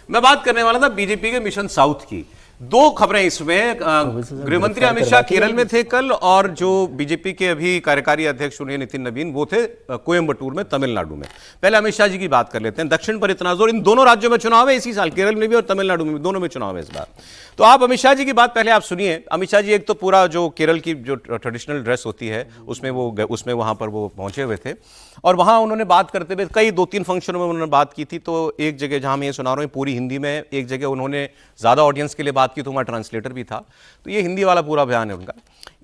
मैं बात करने वाला था बीजेपी के मिशन साउथ की। दो खबरें इसमें, गृहमंत्री अमित शाह केरल में थे कल, और जो बीजेपी के अभी कार्यकारी अध्यक्ष उन्हें नितिन नवीन, वो थे कोयम्बटूर में, तमिलनाडु में। पहले अमित शाह जी की बात कर लेते हैं। दक्षिण पर इतना जोर, इन दोनों राज्यों में चुनाव है इसी साल, केरल में भी और तमिलनाडु में भी, दोनों में चुनाव है इस बार। तो आप अमित शाह जी की बात पहले आप सुनिए। अमित शाह जी एक तो पूरा जो केरल की जो ट्रेडिशनल ड्रेस होती है उसमें वहां पर वो पहुंचे हुए थे, और वहां उन्होंने बात करते हुए कई 2-3 फंक्शनों में उन्होंने बात की थी। तो एक जगह जहां मैं ये सुना रहा हूं पूरी हिंदी में, एक जगह उन्होंने ज्यादा ऑडियंस के लिए बात की तो वहां ट्रांसलेटर भी था। तो ये हिंदी वाला पूरा बयान है उनका।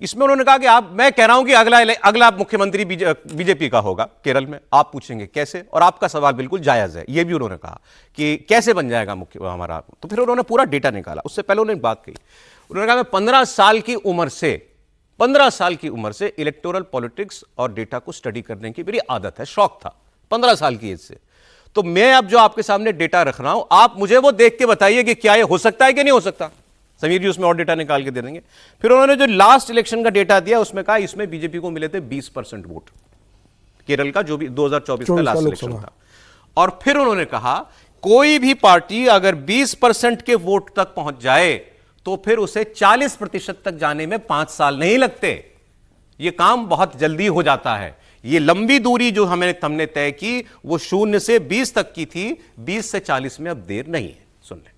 इसमें उन्होंने कहा कि मैं कह रहा हूं कि अगला मुख्यमंत्री बीजेपी का होगा केरल में। आप पूछेंगे कैसे, और आपका सवाल बिल्कुल जायज है। ये भी उन्होंने कहा कि कैसे बन जाएगा मुख्य हमारा। तो फिर उन्होंने पूरा डेटा निकाला। उससे पहले उन्होंने बात कही, उन्होंने कहा मैं 15 साल की उम्र से इलेक्टोरल पॉलिटिक्स और डेटा को स्टडी करने की मेरी आदत है, शौक था 15 साल की एज से। तो मैं अब जो आपके सामने डेटा रख रहा हूं, आप मुझे वो देख के बताइए कि क्या ये हो सकता है कि नहीं हो सकता। समीर जी उसमें और डेटा निकाल के दे देंगे। फिर उन्होंने जो लास्ट इलेक्शन का डेटा दिया उसमें कहा इसमें बीजेपी को मिले थे 20% वोट, केरल का जो भी 2024 का लास्ट इलेक्शन था। और फिर उन्होंने कहा कोई भी पार्टी अगर 20% के वोट तक पहुंच जाए तो फिर उसे 40% तक जाने में 5 साल नहीं लगते। यह काम बहुत जल्दी हो जाता है। ये लंबी दूरी जो हमने तय की वो 0 से 20 तक की थी, 20 से 40 में अब देर नहीं है। सुन लें।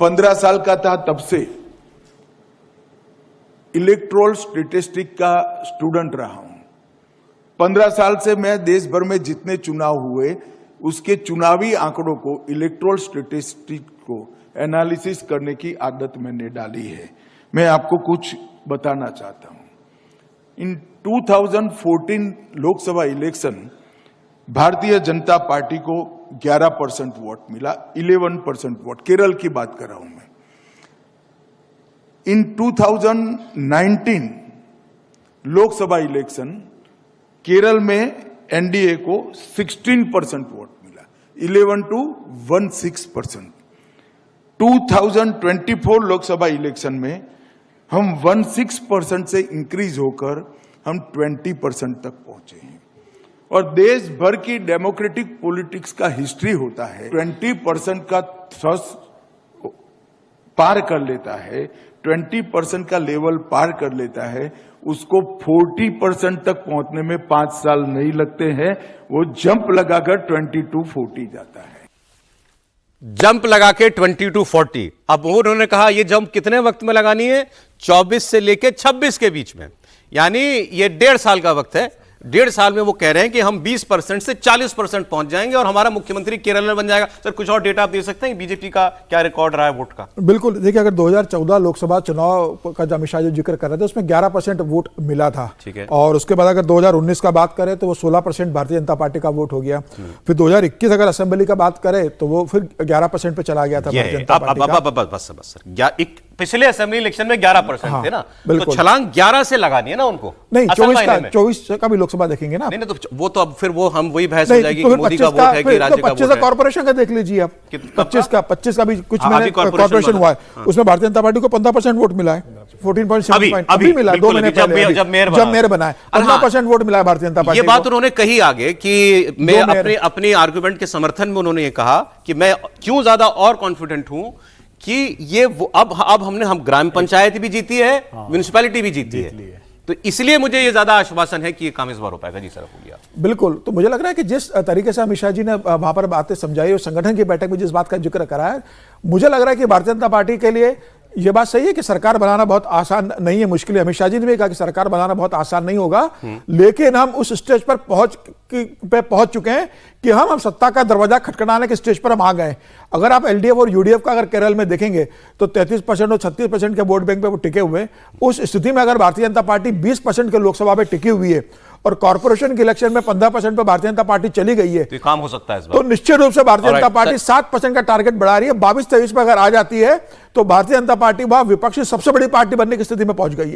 15 साल का था तब से इलेक्ट्रोल स्टैटिस्टिक का स्टूडेंट रहा हूं। 15 साल से मैं देश भर में जितने चुनाव हुए उसके चुनावी आंकड़ों को, इलेक्ट्रोल स्टैटिस्टिक को एनालिसिस करने की आदत मैंने डाली है। मैं आपको कुछ बताना चाहता हूं। इन 2014 लोकसभा इलेक्शन भारतीय जनता पार्टी को 11% वोट मिला, 11% वोट, केरल की बात कर रहा हूं मैं। इन 2019 लोकसभा इलेक्शन केरल में एनडीए को 16% वोट मिला, 11 to 16%। 2024 लोकसभा इलेक्शन में हम 16% से इंक्रीज होकर हम 20% तक पहुंचे हैं। और देश भर की डेमोक्रेटिक पॉलिटिक्स का हिस्ट्री होता है 20% का थ्रेश पार कर लेता है, 20% का लेवल पार कर लेता है, उसको 40% तक पहुंचने में 5 साल नहीं लगते हैं। वो जंप लगाकर 20 to 40 जाता है। जंप लगा के 20 to 40। अब उन्होंने कहा ये जंप कितने वक्त में लगानी है, 24 से लेके 26 के बीच में, यानी ये 1.5 साल का वक्त है। 1.5 साल में वो कह रहे हैं कि हम 20% से 40% पहुंच जाएंगे और हमारा मुख्यमंत्री केरल में बन जाएगा। सर कुछ और डेटा आप दे सकते हैं बीजेपी का क्या रिकॉर्ड रहा है वोट का? बिल्कुल, देखिए अगर 2014 लोकसभा चुनाव का जो अमित शाह जो जिक्र कर रहे थे उसमें 11% वोट मिला था। ठीक है। और उसके बाद अगर 2019 का बात करें तो वो 16% भारतीय जनता पार्टी का वोट हो गया। फिर 2021 अगर असेंबली का बात करें तो वो फिर 11% पे चला गया था भारतीय जनता पार्टी का। बस पिछले असेंबली इलेक्शन में 11% थे ना, तो छलांग 11 से लगानी है ना उनको। नहीं, 24 का भी लोकसभा देखेंगे ना। नहीं तो वो तो अब फिर वो हम वही बहस हो जाएगी कि मोदी का वोट है कि राज्य का वोट है। 25 कॉर्पोरेशन का देख लीजिए आप, 25 का भी कुछ कॉर्पोरेशन हुआ है, उसमें भारतीय जनता पार्टी को 15% वोट मिला है, 14.7 अभी मिला 2 महीने पहले जब मेयर बना है, 15% वोट मिला है भारतीय जनता पार्टी। ये बात उन्होंने कही आगे कि मैं अपने आर्गुमेंट के समर्थन में उन्होंने ये कहा कि मैं क्यों ज्यादा और कॉन्फिडेंट हूं कि ये अब हम ग्राम पंचायत भी जीती है, म्युनिसिपैलिटी भी जीती है, तो इसलिए मुझे ये ज्यादा आश्वासन है कि ये काम इस बार हो पाएगा। जी सर, हो गया। बिल्कुल, तो मुझे लग रहा है कि जिस तरीके से अमित शाह जी ने वहां पर बातें समझाई और संगठन की बैठक में जिस बात का जिक्र करा है, मुझे लग रहा है कि भारतीय जनता पार्टी के लिए ये बात सही है कि सरकार बनाना बहुत आसान नहीं है, मुश्किल है। अमित शाह जी ने भी कहा कि सरकार बनाना बहुत आसान नहीं होगा, लेकिन हम उस स्टेज पर पहुंच चुके हैं कि हम सत्ता का दरवाजा खटखटाने के स्टेज पर हम आ गए। अगर आप एलडीएफ और यूडीएफ का अगर केरल में देखेंगे तो 33% और 36% के वोट बैंक पे वो टिके हुए। उस स्थिति में अगर भारतीय जनता पार्टी 20% के लोकसभा में टिकी हुई है और कॉर्पोरेशन के इलेक्शन में 15% पे भारतीय जनता पार्टी चली गई है, तो काम हो सकता है इस बार। तो निश्चित रूप से भारतीय जनता पार्टी 7% का टारगेट बढ़ा रही है। 22-23 पे अगर आ जाती है तो भारतीय जनता पार्टी वहां विपक्ष की सबसे बड़ी पार्टी बनने की स्थिति में पहुंच गई है।